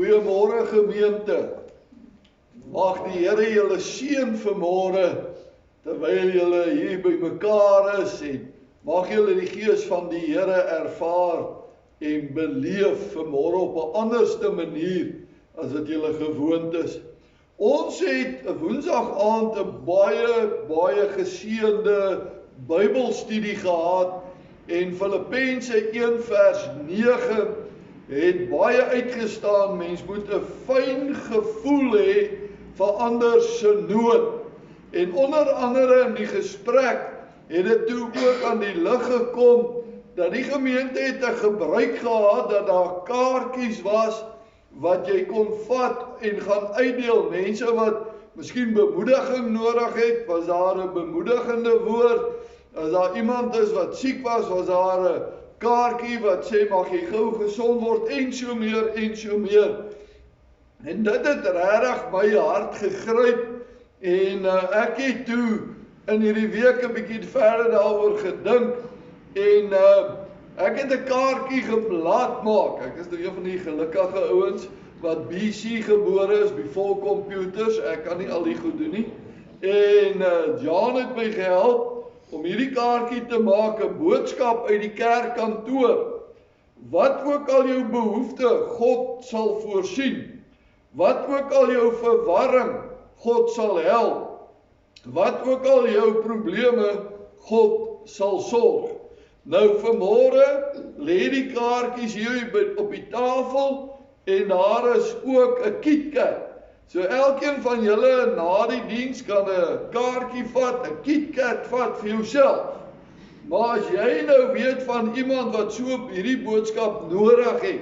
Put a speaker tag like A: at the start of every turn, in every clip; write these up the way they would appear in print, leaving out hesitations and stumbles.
A: Goeiemôre gemeente. Mag die Here julle seën vanmôre terwyl julle hier by mekaar is en mag julle die gees van die Here ervaar en beleef vanmôre op 'n anderste manier as wat julle gewoond is. Ons het 'n Woensdag aand 'n baie geseënde Bybelstudie gehad en Filippense 1 vers 9 het baie uitgestaan. Mens moet 'n fyn gevoel hê vir ander se nood. En onder andere in die gesprek het dit toe ook aan die lig gekom dat die gemeente het 'n gebruik gehad dat daar kaartjies was wat jy kon vat en gaan uitdeel. Mense wat miskien bemoediging nodig het, was daar 'n bemoedigende woord. As daar iemand is wat siek was, was daar 'n kaartjie wat sê mag jy gou gesond word en so meer en so meer. En dit het regtig my hart gegryp en ek het toe in hierdie week 'n bietjie verder daaroor gedink en ek het 'n kaartjie laat maak. Ek is nou een van die gelukkige ouens wat BC gebore is, before computers. Ek kan nie al die goed doen nie. En Jan het my gehelp om hierdie kaartjie te maak, 'n boodskap uit die kerkkantoor. Wat ook al jou behoefte, God sal voorsien. Wat ook al jou verwarring, God sal help. Wat ook al jou probleme, God sal sorg. Nou vanmôre lê die kaartjies hier op die tafel en daar is ook 'n KitKat. So elkeen van julle na die diens kan 'n kaartjie vat, 'n KitKat vat vir jouself. Maar as jy nou weet van iemand wat so op hierdie boodskap nodig het,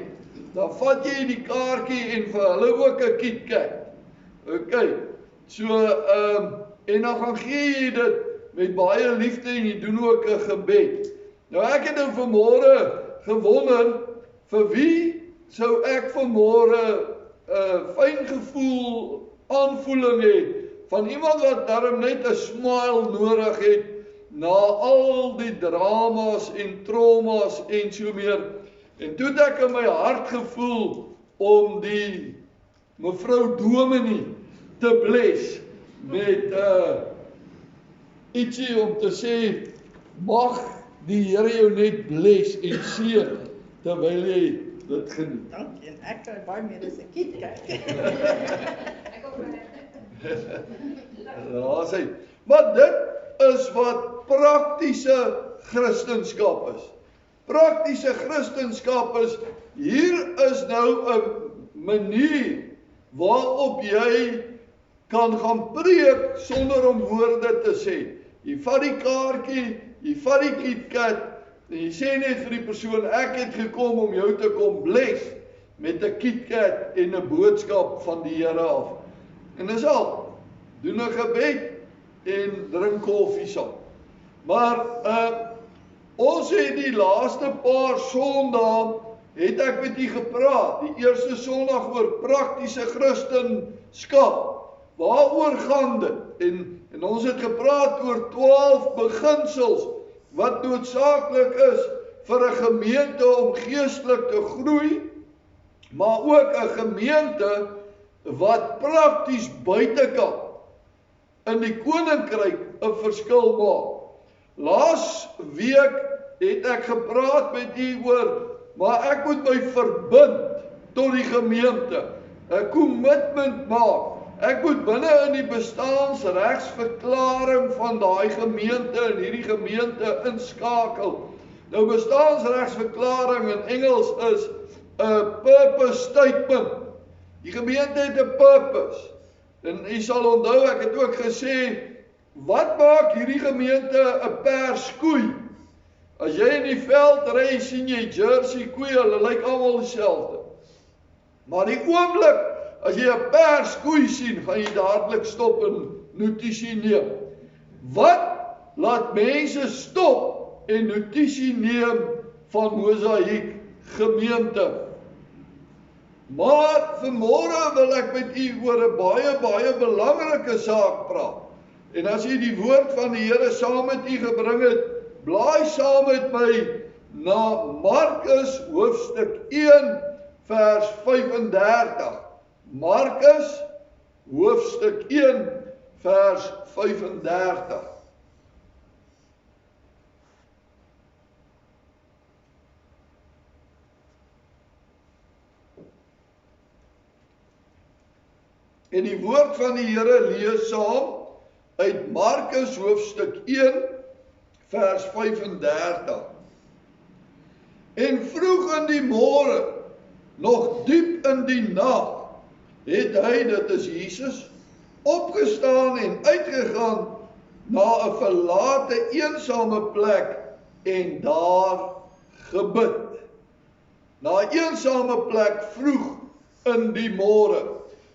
A: dan vat jy die kaartjie en vir hulle ook 'n KitKat. OK. So en dan gaan gee jy dit met baie liefde en jy doen ook 'n gebed. Nou ek het nou vanmôre gewonder vir wie sou ek vanmôre 'n fyn gevoel, aanvoeling hê van iemand wat darm net 'n smile nodig het na al die dramas en traumas en so meer. En toe het ek in my hart gevoel om die mevrou Dominee te bless met ietsie om te sê, mag die Here jou net bless en seën terwyl jy dit geniet.
B: Dankie, en ek kry baie meer as 'n KitKat.
C: Ek ook
A: Daar's hy. Maar dit is wat praktiese Christendom is. Praktiese Christendom is, hier is nou 'n manier waarop jy kan gaan preek sonder om woorde te sê. Jy vat die kaartjie, jy vat die KitKat, en jy sê net vir die persoon, ek het gekom om jou te kom bless met 'n KitKat en 'n boodskap van die Here af. En dis al. Doen 'n gebed en drink koffie saam. Maar ons het die laaste paar Sondae het ek met u gepraat. Die eerste Sondag oor praktiese Christendom. Waaroor gaan dit? En ons het gepraat oor 12 beginsels wat noodsaaklik is vir 'n gemeente om geestelik te groei, maar ook 'n gemeente wat prakties buitekant in die koninkryk 'n verskil maak. Laas week het ek gepraat met u oor, maar ek moet my verbind tot die gemeente, 'n kommitment maak. Ek moet binne in die bestaansregsverklaring van daai gemeente en hierdie gemeente inskakel. Nou bestaansregsverklaring in Engels is 'n purpose statement. Die gemeente het 'n purpose. En u sal onthou ek het ook gesê, wat maak hierdie gemeente 'n perskoei? As jy in die veld ry, sien jy Jersey koeie, hulle lyk almal dieselfde. Maar die oomblik as jy 'n perskoei sien, gaan jy dadelik stop en notisie neem. Wat laat mense stop en notisie neem van Mosaïek gemeente? Maar vanmôre wil ek met u oor 'n baie belangrike saak praat. En as jy die woord van die Here saam met u gebring het, blaai saam met my na Markus hoofstuk 1 vers 35. Markus, hoofstuk 1, vers 35. En die woord van die Here lees saam uit Markus hoofstuk 1 vers 35. En vroeg in die môre, nog diep in die nag, het hy, dit is Jesus, opgestaan en uitgegaan na 'n verlate eensame plek en daar gebid. Na 'n eensame plek vroeg in die môre.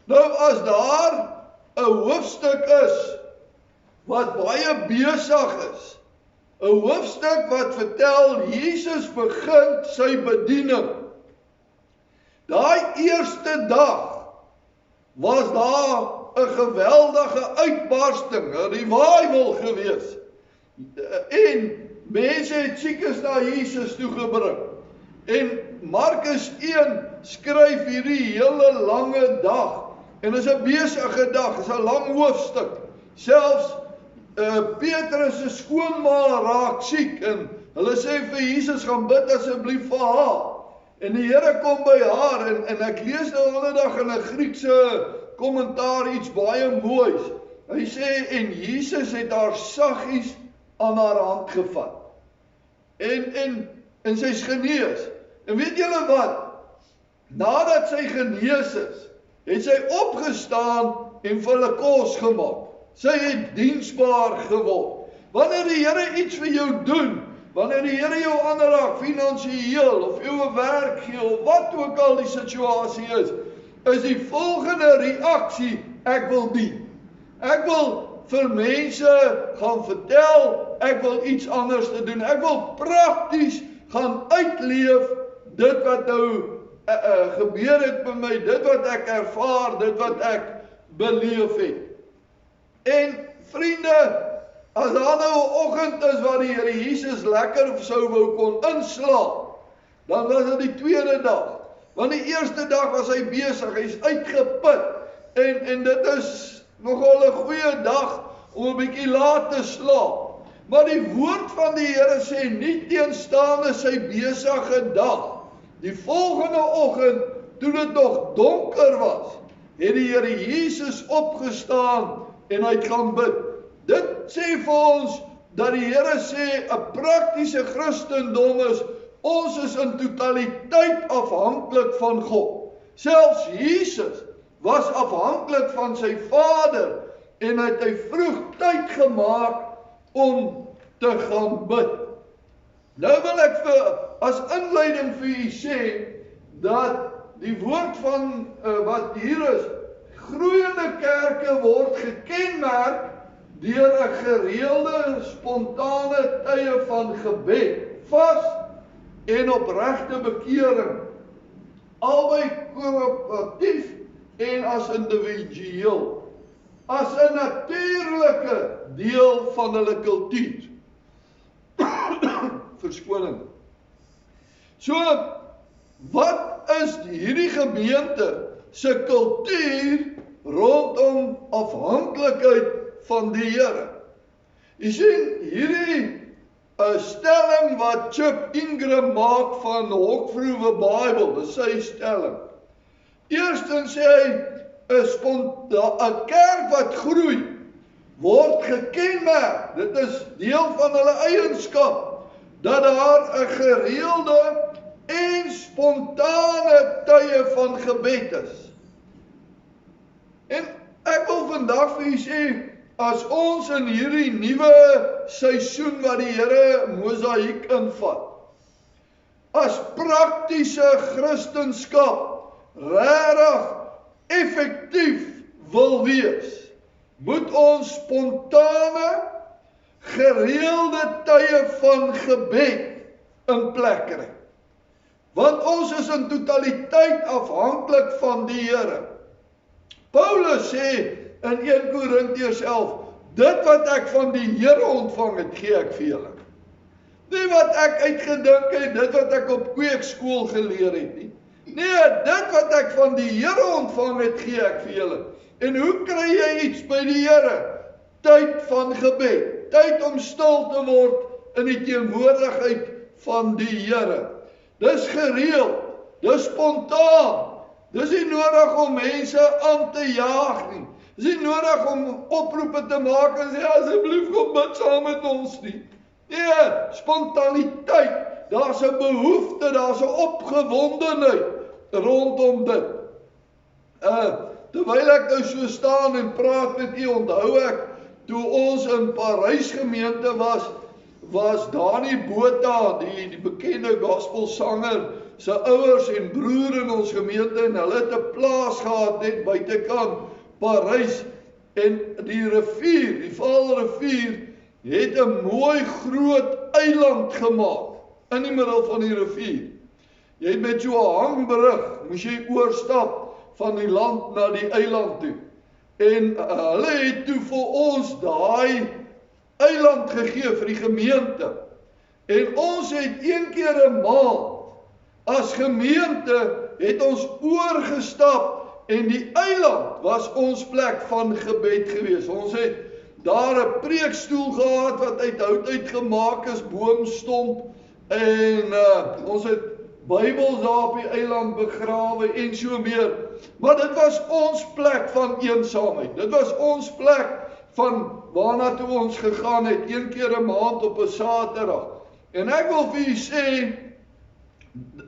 A: Nou as daar 'n hoofstuk is wat baie besig is, 'n hoofstuk wat vertel Jesus begin sy bediening. Daai eerste dag was daar 'n geweldige uitbarsting, 'n revival gewees. En mense het siekes na Jesus toe gebring. En Markus 1 skryf hierdie hele lange dag. En is 'n besige dag, is 'n lang hoofstuk. Selfs Petrus se skoonma raak siek en hulle sê vir Jesus, gaan bid asseblief vir haar. En die Here kom by haar en ek lees nou onderdag in 'n Griekse kommentaar iets baie moois. Hy sê, en Jesus het haar saggies aan haar hand gevat. En sy's genees. En weet julle wat? Nadat sy genees is, het sy opgestaan en vir hulle kos gemaak. Sy het diensbaar geword. Wanneer die Here iets vir jou doen, wanneer die Here jou aanraak, finansiëel, of jou 'n werk gee, of wat ook al die situasie is die volgende reaksie, ek wil dien. Ek wil vir mense gaan vertel, ek wil iets anders te doen. Ek wil prakties gaan uitleef dit wat nou gebeur het by my, dit wat ek ervaar, dit wat ek beleef het. En vriende, as daar nou 'n oggend is waar die Here Jesus lekker sou wou kon inslaap, dan was dit die tweede dag. Want die eerste dag was hy besig, hy's uitgeput. En dit is nogal 'n goeie dag om 'n bietjie laat te slaap. Maar die woord van die Here sê, nie teenstaande sy besige dag, die volgende oggend, toe dit nog donker was, het die Here Jesus opgestaan en hy het gaan bid. Dit sê vir ons dat die Here sê 'n praktiese Christendom is, ons is in totaliteit afhanklik van God. Selfs Jesus was afhanklik van sy Vader en het hy vroeg tyd gemaak om te gaan bid. Nou wil ek as inleiding vir u sê dat die woord van wat hier is, groeiende kerke word gekenmerk deur 'n gereelde, spontane tye van gebed, vas en opregte bekering, albei korporatief en as individueel, as 'n natuurlike deel van hulle kultuur. Verskoning. So, wat is hierdie gemeente se kultuur rondom afhanklikheid van die Here? Jy sien, hierdie stelling wat Chuck Ingram maak van Hokvroewe Bible, dis sy stelling. Eerstens sê hy, 'n kerk wat groei, word gekenmerk, dit is deel van hulle eienskap, dat daar 'n gereelde en spontane tye van gebed is. En ek wil vandag vir u sê, as ons in hierdie nuwe seisoen wat die Here mosaïek invat, as praktiese Christendom regtig effektief wil wees, moet ons spontane, gereelde tye van gebed in plek kry. Want ons is in totaliteit afhanklik van die Here. Paulus sê in 1 Korintiërs 11, dit wat ek van die Here ontvang het, gee ek vir julle. Nie wat ek uitgedink het, dit wat ek op kweekskool geleer het nie. Nee, dit wat ek van die Here ontvang het, gee ek vir julle. En hoe kry jy iets by die Here? Tyd van gebed, tyd om stil te word in die teenwoordigheid van die Here. Dis gereeld, dis spontaan, dis nie nodig om mense aan te jaag nie. Dis nie nodig om oproepe te maak en sê, asseblief kom bid saam met ons nie. Nee, spontaniteit, daar's 'n behoefte, daar's 'n opgewondenheid rondom dit. Terwyl ek nou so staan en praat met u, onthou ek, toe ons in Parys gemeente was Dani Botha, die bekende gospelsanger, sy ouers en broer in ons gemeente, en hulle het 'n plaas gehad net buitekant Parys, en die rivier, die Vaalrivier, het 'n mooi groot eiland gemaak in die middel van die rivier. Jy het met so 'n hangbrug, moes jy oorstap van die land na die eiland toe. En hulle het toe vir ons daai eiland gegee vir die gemeente. En ons het een keer 'n maand as gemeente het ons oorgestap en die eiland was ons plek van gebed gewees. Ons het daar 'n preekstoel gehad wat uit hout uitgemaak is, boomstomp, en ons het Bybels daar op die eiland begrawe en so meer. Maar dit was ons plek van eensaamheid. Dit was ons plek van waarna toe ons gegaan het, een keer 'n maand op 'n Saterdag. En ek wil vir u sê,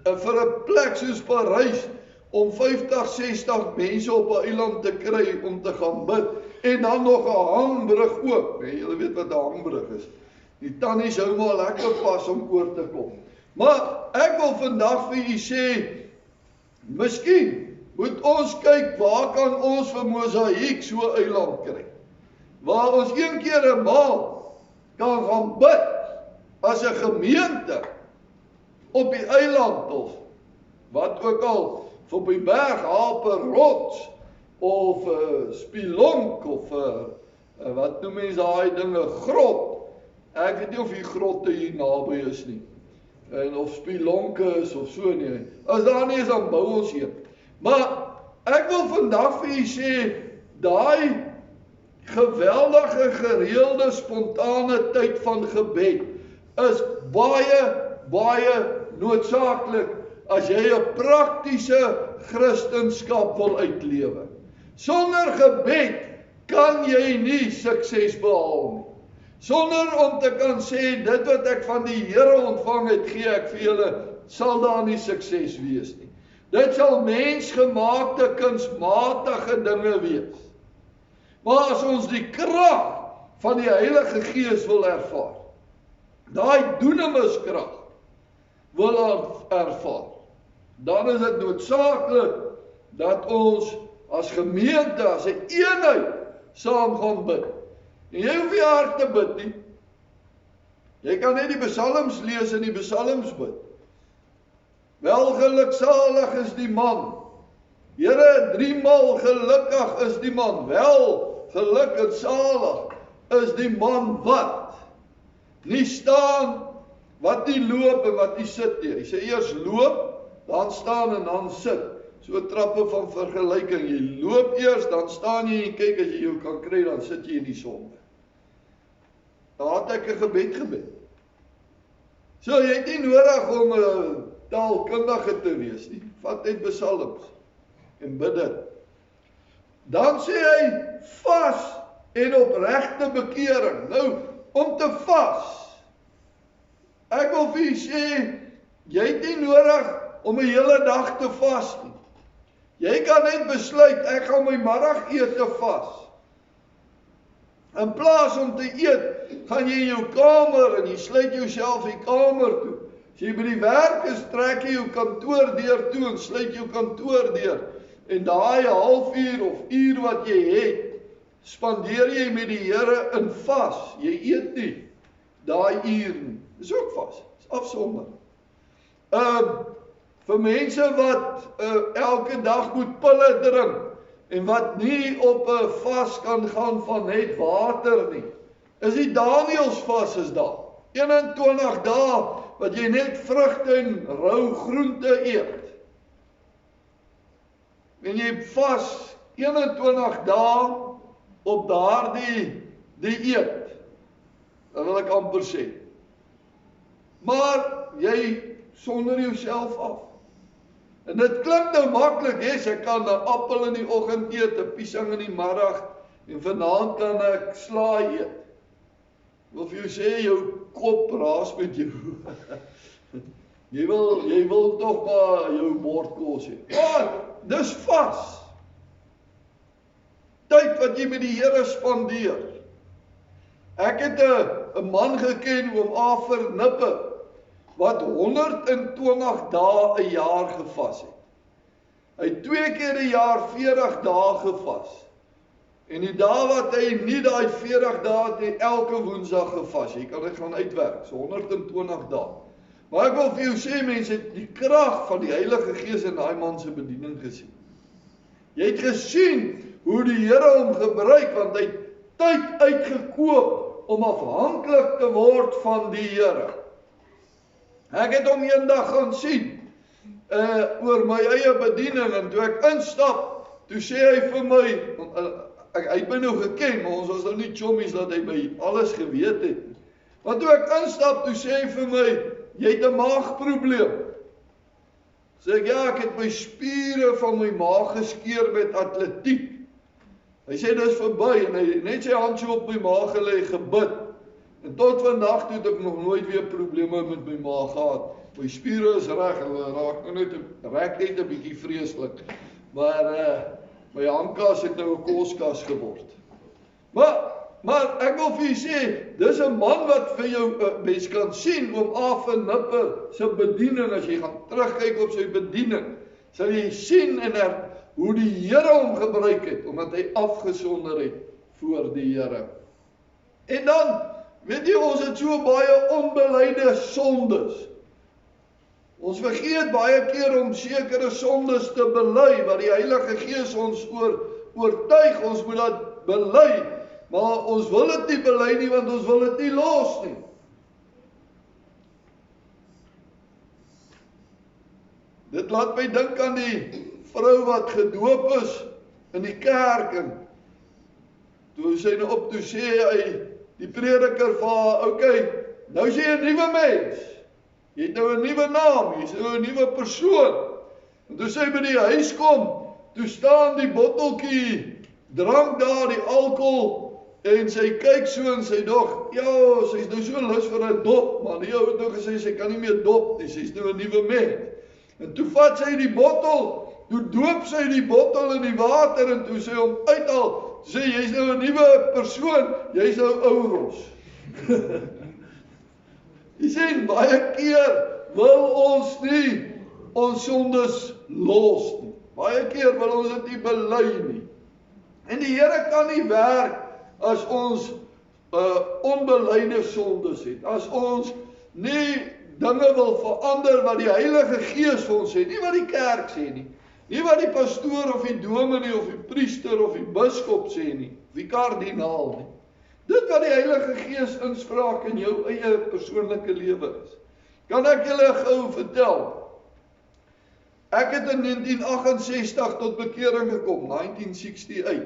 A: vir 'n plek soos Parys, om 50, 60 mense op 'n eiland te kry om te gaan bid, en dan nog 'n hangbrug ook. Nee, julle weet wat 'n hangbrug is. Die tannies hou maar lekker pas om oor te kom. Maar ek wil vandag vir u sê, miskien moet ons kyk, waar kan ons vir Mosaïek so 'n eiland kry? Waar ons een keer 'n maand kan gaan bid, as 'n gemeente, op die eiland of wat ook al, op die berg, op 'n rots, of spilonk, of wat noem mense daai dinge, grot. Ek weet nie of die grotte hier naby is nie, en of spilonke is of so nie. As daar nie is, dan bou ons hier. Maar ek wil vandag vir u sê, daai geweldige, gereelde, spontane tyd van gebed is baie noodsaaklik as jy 'n praktiese Christendom wil uitlewe. Sonder gebed kan jy nie sukses behaal nie. Sonder om te kan sê, dit wat ek van die Here ontvang het, gee ek vir julle, sal daar nie sukses wees nie. Dit sal mensgemaakte, kunsmatige dinge wees. Maar as ons die krag van die Heilige Gees wil ervaar, daai dunamuskrag wil ervaar, dan is dit noodsaaklik dat ons as gemeente, as 'n eenheid, saam gaan bid. En jy hoef nie hard te bid nie. Jy kan net die psalms lees en die psalms bid. Welgeluksalig is die man. Here, 3 maal gelukkig is die man. Wel, geluk en salig is die man wat nie staan, wat nie loop en wat nie sit nie. Hy sê eers loop, dan staan en dan sit. So trappe van vergelyking. Jy loop eers, dan staan jy en kyk, as jy jou kan kry, dan sit jy in die sonde. Daar het ek 'n gebed gebid. So jy het nie nodig om 'n taalkundige te wees nie. Vat net psalms en bid dit. Dan sê hy, vas en opregte bekering. Nou, om te vas, ek wil vir u sê, jy het nie nodig om 'n hele dag te vas nie. Jy kan net besluit, ek gaan my middagete vas. In plaas om te eet, gaan jy in jou kamer en jy sluit jouself in die kamer toe. As jy by die werk is, trek jy jou kantoordeur toe en sluit jou kantoordeur. En daai halfuur of uur wat jy het, spandeer jy met die Here in vas. Jy eet nie daai uur nie. Dis ook vas. Dis afsonder. Vir mense wat elke dag moet pille drink en wat nie op 'n vas kan gaan van net water nie, is die Danielsvas is daar. 21 dae wat jy net vrugte en rou groente eet. en jy vas 21 dae op daardie dieet, dan wil ek amper sê. Maar jy sonder jouself af. En dit klink nou maklik, yes, ek kan 'n appel in die oggend eet, 'n piesang in die middag, en vanaand kan ek slaai eet. Ek wil vir jou sê, jou kop raas met jou. Jy wil tog maar jou bord kos hê. Maar dis vas. Tyd wat jy met die Here spandeer. Ek het 'n man geken, oom Afer Nippe, wat 120 dae 'n jaar gevas het. Hy het 2 keer 'n jaar 40 dae gevas. En die dae wat hy nie daai 40 dae het, hy elke woensdag gevas. Jy kan dit gaan uitwerk, so 120 dae. Maar ek wil vir jou sê, mense, het die krag van die Heilige Gees in daai man se bediening gesien. Jy het gesien hoe die Here hom gebruik, want hy het tyd uitgekoop om afhanklik te word van die Here. Ek het hom eendag gaan sien oor my eie bediening, en toe ek instap, toe sê hy vir my, hy het my nou geken, maar ons was nou nie chommies dat hy my alles geweet het. Want toe ek instap, toe sê hy vir my, jy het 'n maagprobleem. Sê ek, ja, ek het my spiere van my maag geskeur met atletiek. Hy sê, dis verby, en hy net sy handjie op my maag gelê, gebid. En tot vandag toe het ek nog nooit weer probleme met my maag gehad. My spiere is reg, hulle raak net 'n bietjie vreeslik. Maar my handkas het nou 'n koskas geword. Maar ek wil vir julle sê, dis 'n man wat vir jou mens kan sien, oom Afer Nippe se bediening, as jy gaan terugkyk op sy bediening, sal jy sien hoe die Here hom gebruik het, omdat hy afgesonder het voor die Here. En dan, weet jy, ons het so baie onbeleide sondes. Ons vergeet baie keer om sekere sondes te bely, wat die Heilige Gees ons oortuig, ons moet dat bely, maar ons wil dit nie bely nie, want ons wil dit nie los nie. Dit laat my dink aan die vrou wat gedoop is in die kerk, en toe sy nou op, toe sê hy, die prediker vir haar, okay, nou is jy 'n nuwe mens. Jy het nou 'n nuwe naam, jy is nou 'n nuwe persoon. En toe sy by die huis kom, toe staan die botteltjie drank daar, die alkohol, en sy kyk so en sy dog, ja, sy is nou so lus vir 'n dop, maar die ou het nou gesê, sy kan nie meer dop nie, sy is nou 'n nuwe mens. En toe vat sy die bottel, toe doop sy die bottel in die water, en toe sy hom uithaal, sê, jy is nou 'n nuwe persoon, jy is nou ouros. Jy sien, baie keer wil ons nie ons sondes los nie. Baie keer wil ons dit nie bely nie. En die Here kan nie werk as ons onbelyde sondes het. As ons nie dinge wil verander wat die Heilige Gees vir ons sê, nie wat die kerk sê nie. Nie wat die pastoor of die dominee of die priester of die biskop sê nie, of die kardinaal nie. Dit wat die Heilige Gees inspraak in jou eie persoonlike lewe is. Kan ek julle gou vertel? Ek het in 1968 tot bekering gekom, 1968.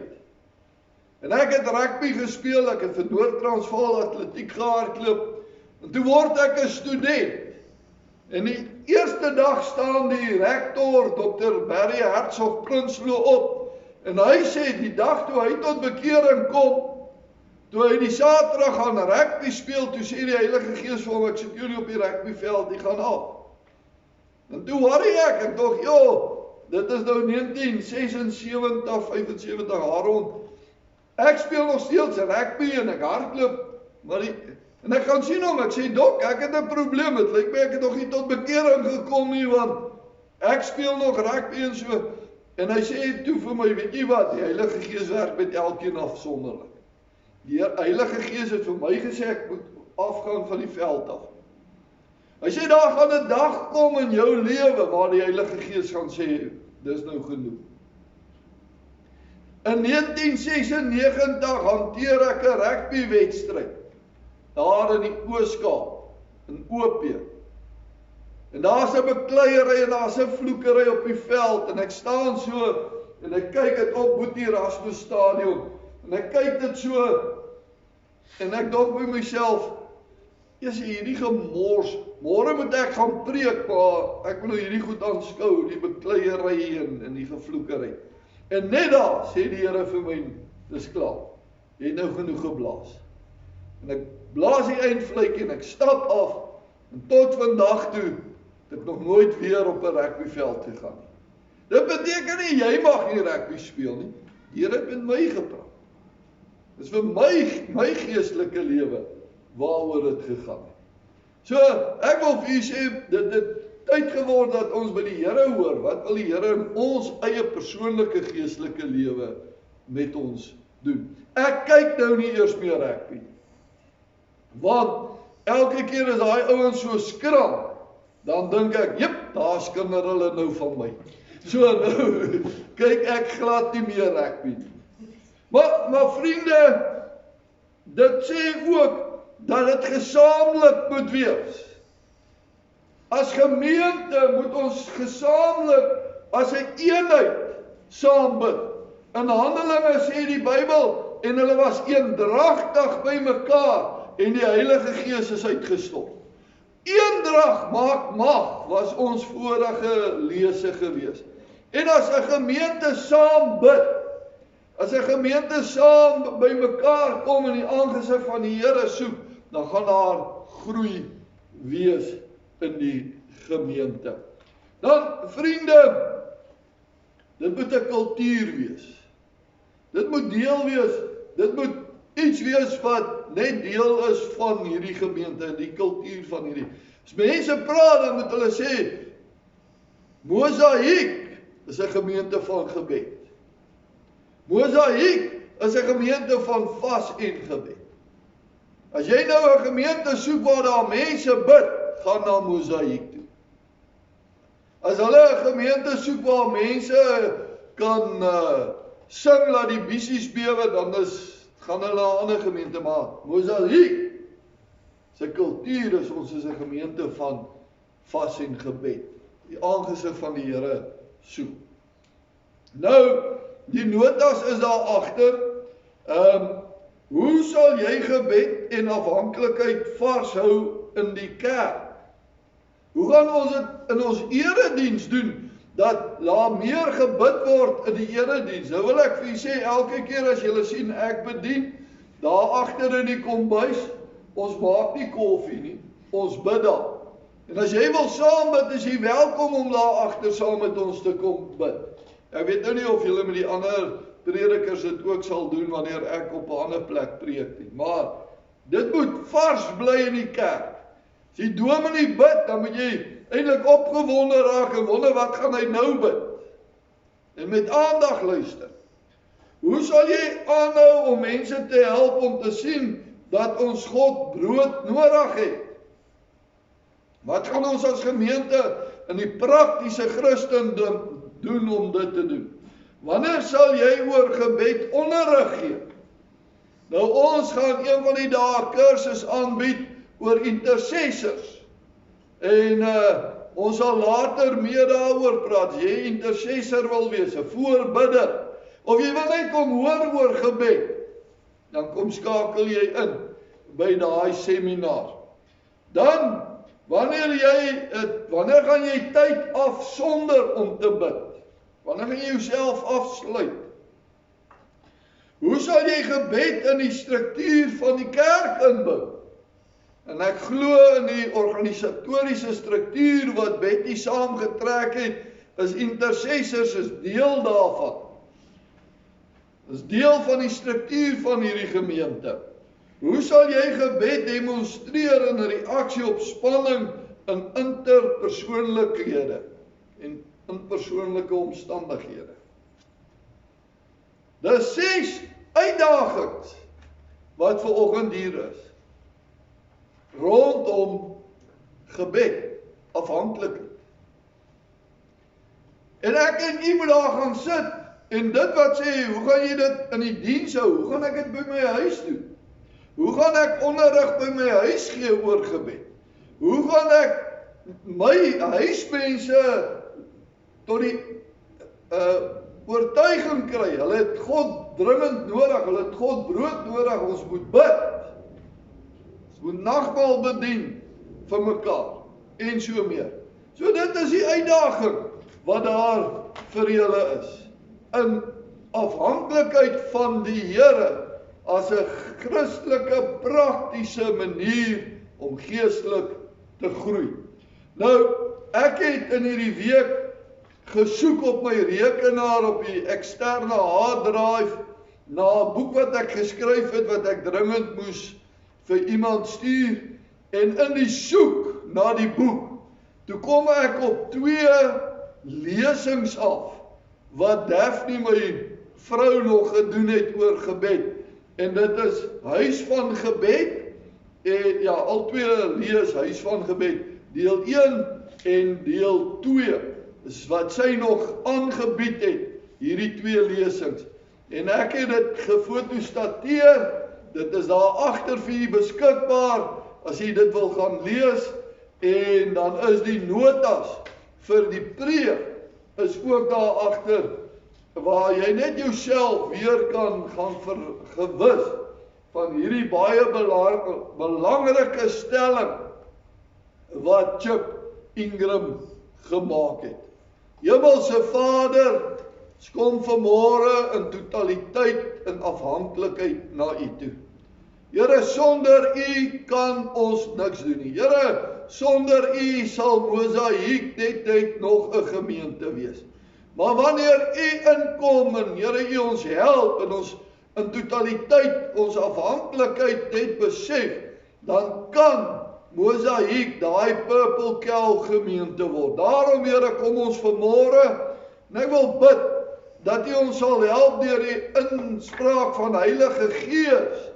A: En ek het rugby gespeel, ek het vir Noord-Transvaal atletiek gehardloop, en toe word ek 'n student. En die eerste dag staan die rektor, Dr. Barry Hertzog Prinsloo op, en hy sê, die dag toe hy tot bekering kom, toe hy die Saterdag gaan rugby speel, toe sê die Heilige Gees vir hom, ek sit jullie op die rugbyveld, die gaan af. En toe worry ek dog, dit is nou 1976, 75 jaar rond. Ek speel nog steeds rugby en ek hardloop, en ek gaan sien hom, ek sê, dok, ek het 'n probleem, het lyk my ek het nog nie tot bekering gekom nie, want ek speel nog rugby en so. En hy sê toe vir my, weet jy wat, die Heilige Gees werk met elkeen afsonderlik. Die Heilige Gees het vir my gesê, ek moet afgaan van die veld af. Hy sê, daar gaan 'n dag kom in jou lewe, waar die Heilige Gees gaan sê, dis nou genoeg. In 1996 hanteer ek 'n rugbywedstryd, daar in die Oos-Kaap, in OP. En daar's 'n bekleierery en daar's 'n vloekery op die veld, en ek staan so en ek kyk dit op Boetie Erasmus Stadion, en ek kyk dit so, en ek dink by myself, is hierdie gemors, môre moet ek gaan preek, maar ek wil nou hierdie goed aanskou, die bekleierery en die gevloekery. En net daar sê die Here vir my, dis klaar, jy het nou genoeg geblaas. En ek blaas die eindfluitjie en ek stap af, en tot vandag toe, het ek nog nooit weer op 'n rugbyveld gegaan nie. Dit beteken nie, jy mag nie rugby speel nie. Die Here het met my gepraat. Dis vir my geestelike lewe, waaroor dit gegaan het. So, ek wil vir u sê, dit tyd geword dat ons by die Here hoor, wat wil die Here in ons eie persoonlike geestelike lewe met ons doen. Ek kyk nou nie eers meer rugby, want elke keer as daai ouens so skram, dan dink ek, jep, daar skinder hulle nou van my. So nou, kyk ek glad nie meer rugby nie. Maar vriende, dit sê ook, dat dit gesaamlik moet wees. As gemeente moet ons gesaamlik, as 'n eenheid, saam bid. In Handelinge sê die Bybel, en hulle was eendragtig by mekaar, en die Heilige Gees is uitgestort. Eendrag maak mag, was ons vorige lese gewees. En as 'n gemeente saam bid, as 'n gemeente saam by mekaar kom en die aangesig van die Here soek, dan gaan daar groei wees in die gemeente. Dan, vriende, dit moet 'n kultuur wees. Dit moet deel wees, dit moet iets wees wat net deel is van hierdie gemeente, die kultuur van hierdie. As mense praat, dan moet hulle sê, Mosaïek is 'n gemeente van gebed. Mosaïek is 'n gemeente van vas en gebed. As jy nou 'n gemeente soek waar daar mense bid, gaan na Mosaïek toe. As hulle 'n gemeente soek waar mense kan sing laat die bissies bewe, dan gaan hulle na 'n ander gemeente, maar Mosaïek se kultuur is, ons is 'n gemeente van vas en gebed. Die aangesig van die Here soek. Nou, die notas is daar agter. Hoe sal jy gebed en afhanklikheid vashou in die kerk? Hoe gaan ons dit in ons erediens doen, dat daar meer gebid word in die erediens? Nou wil ek vir julle sê, elke keer as julle sien ek bedien, daar agter in die kombuis, ons maak nie koffie nie, ons bid daar. En as jy wil saam bid, is jy welkom om daar agter saam met ons te kom bid. Ek weet nou nie of julle met die ander predikers dit ook sal doen wanneer ek op 'n ander plek preek nie, maar dit moet vars bly in die kerk. As die dominee bid, dan moet jy eintlik opgewonde raak en wonder wat gaan hy nou bid. En met aandag luister. Hoe sal jy aanhou om mense te help om te sien dat ons God brood nodig het? Wat gaan ons as gemeente in die praktiese Christendom doen om dit te doen? Wanneer sal jy oor gebed onderrig gee? Nou ons gaan een van die dae kursus aanbied oor intercessors. En ons sal later meer daaroor praat. As jy intercessor wil wees, 'n voorbidder, of jy wil net kom hoor oor gebed, dan kom skakel jy in by daai seminar. Dan, wanneer gaan jy tyd afsonder om te bid? Wanneer gaan jy jouself afsluit? Hoe sal jy gebed in die struktuur van die kerk inbou? En ek glo in die organisatoriese struktuur wat Betty saamgetrek het, is intercessors is deel daarvan. Is deel van die struktuur van hierdie gemeente. Hoe sal jy gebed demonstreer in reaksie op spanning in interpersoonlikhede en in persoonlike omstandighede? Dis 6 uitdagings wat vanoggend hier is. Rondom gebed, afhanklikheid. En ek en jy moet daar gaan sit, en dit wat sê, hoe gaan jy dit in die diens hou? Hoe gaan ek dit by my huis doen? Hoe gaan ek onderrig by my huis gee oor gebed? Hoe gaan ek my huismense tot die oortuiging kry. Hulle het God dringend nodig, hulle het God brood nodig, ons moet bid. Ons moet nagmaal bedien vir mekaar, en so meer. So dit is die uitdaging wat daar vir julle is. In afhanklikheid van die Here, as 'n Christelike praktiese manier om geestelik te groei. Nou, ek het in hierdie week gesoek op my rekenaar op die eksterne hard drive na 'n boek wat ek geskryf het, wat ek dringend moes vir iemand stuur, en in die soek na die boek, toe kom ek op 2 lesings af, wat Daphne, my vrou, nog gedoen het oor gebed, en dit is Huis van Gebed, en ja, al 2 lees Huis van Gebed, deel 1 en deel 2, is wat sy nog aangebied het, hierdie 2 lesings, en ek het dit gefotostateer, dit is daar agter vir u beskikbaar, as u dit wil gaan lees, en dan is die notas vir die preek, is ook daar agter, waar jy net jouself weer kan gaan vergewis, van hierdie baie belangrike stelling, wat Chip Ingram gemaak het. Hemelse Vader, ons kom vanmôre in totaliteit in afhanklikheid na u toe. Here, sonder u kan ons niks doen nie. Here, sonder u sal Mosaïek net nog 'n gemeente wees. Maar wanneer u inkom en Here, u ons help en ons in totaliteit ons afhanklikheid net besef, dan kan Mosaïek daai Purple Cow gemeente word. Daarom, Here, kom ons vanmôre, en ek wil bid dat u ons sal help deur die inspraak van Heilige Gees,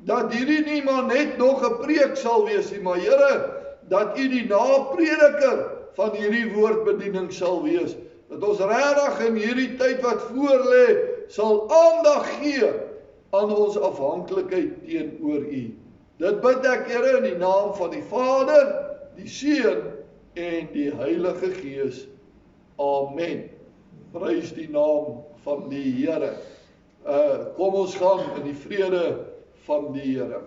A: dat hierdie nie maar net nog 'n preek sal wees nie, maar Here, dat u die naprediker van hierdie woordbediening sal wees, dat ons regtig in hierdie tyd wat voor lê, sal aandag gee aan ons afhanklikheid teenoor u. Dit bid ek, Here, in die naam van die Vader, die Seun en die Heilige Gees. Amen. Prys die naam van die Here. Kom ons gaan in die vrede van die Here.